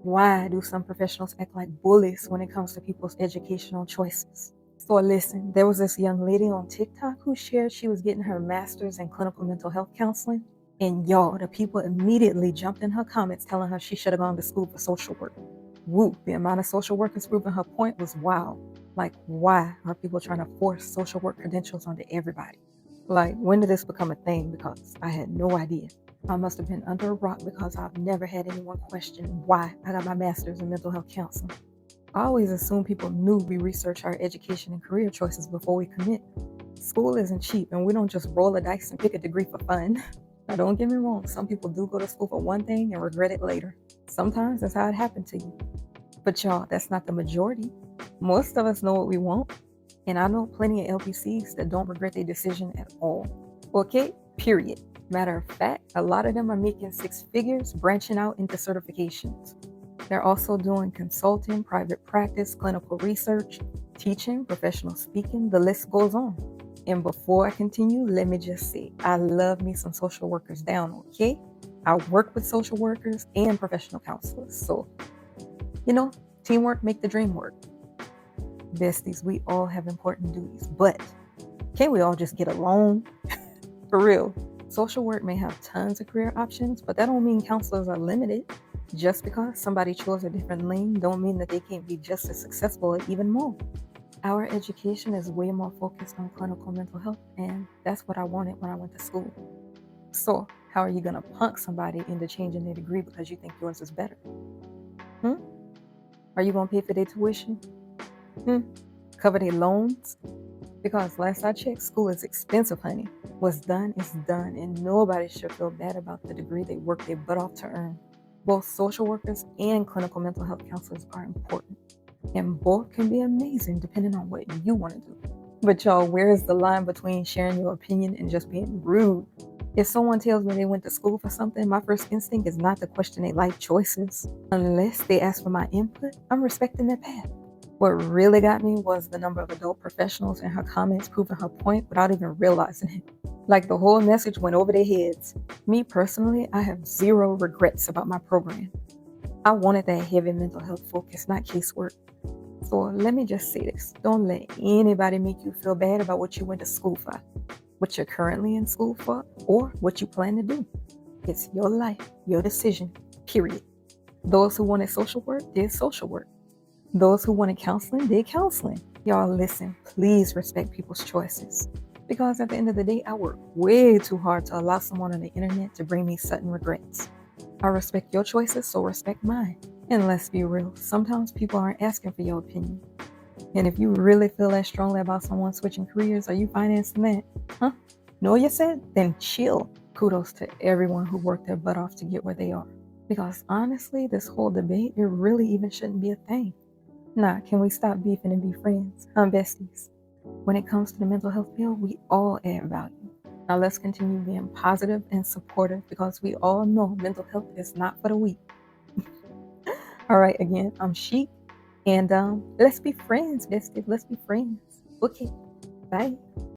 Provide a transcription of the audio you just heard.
Why do some professionals act like bullies when it comes to people's educational choices? So listen, there was this young lady on TikTok who shared she was getting her master's in clinical mental health counseling. And y'all, the people immediately jumped in her comments telling her she should have gone to school for social work. Woo, the amount of social workers proving her point was wild. Like, why are people trying to force social work credentials onto everybody? Like, when did this become a thing? Because I had no idea. I must have been under a rock because I've never had anyone question why I got my master's in mental health counseling. I always assumed people knew we research our education and career choices before we commit. School isn't cheap, and we don't just roll a dice and pick a degree for fun. Now, don't get me wrong, some people do go to school for one thing and regret it later. Sometimes that's how it happened to you. But y'all, that's not the majority. Most of us know what we want, and I know plenty of LPCs that don't regret their decision at all. Okay? Period. Matter of fact, a lot of them are making six figures, branching out into certifications. They're also doing consulting, private practice, clinical research, teaching, professional speaking, the list goes on. And before I continue, let me just say, I love me some social workers down, okay? I work with social workers and professional counselors. So, teamwork make the dream work. Besties, we all have important duties, but can't we all just get along? For real. Social work may have tons of career options, but that don't mean counselors are limited. Just because somebody chose a different lane don't mean that they can't be just as successful or even more. Our education is way more focused on clinical mental health, and that's what I wanted when I went to school. So, how are you going to punk somebody into changing their degree because you think yours is better? Are you going to pay for their tuition? Cover their loans? Because last I checked, school is expensive, honey. What's done is done, and nobody should feel bad about the degree they worked their butt off to earn. Both social workers and clinical mental health counselors are important, and both can be amazing depending on what you want to do. But y'all, where is the line between sharing your opinion and just being rude? If someone tells me they went to school for something, my first instinct is not to question their life choices. Unless they ask for my input, I'm respecting their path. What really got me was the number of adult professionals in her comments proving her point without even realizing it. Like the whole message went over their heads. Me personally, I have zero regrets about my program. I wanted that heavy mental health focus, not casework. So let me just say this. Don't let anybody make you feel bad about what you went to school for, what you're currently in school for, or what you plan to do. It's your life, your decision, period. Those who wanted social work did social work. Those who wanted counseling did counseling. Y'all listen, please respect people's choices. Because at the end of the day, I work way too hard to allow someone on the internet to bring me sudden regrets. I respect your choices, so respect mine. And let's be real, sometimes people aren't asking for your opinion. And if you really feel that strongly about someone switching careers, are you financing that? Know you said? Then chill. Kudos to everyone who worked their butt off to get where they are. Because honestly, this whole debate, it really even shouldn't be a thing. Nah, can we stop beefing and be friends? Besties. When it comes to the mental health field, we all add value. Now let's continue being positive and supportive because we all know mental health is not for the weak. All right, again, I'm Chic, and let's be friends, besties. Let's be friends. Okay, bye.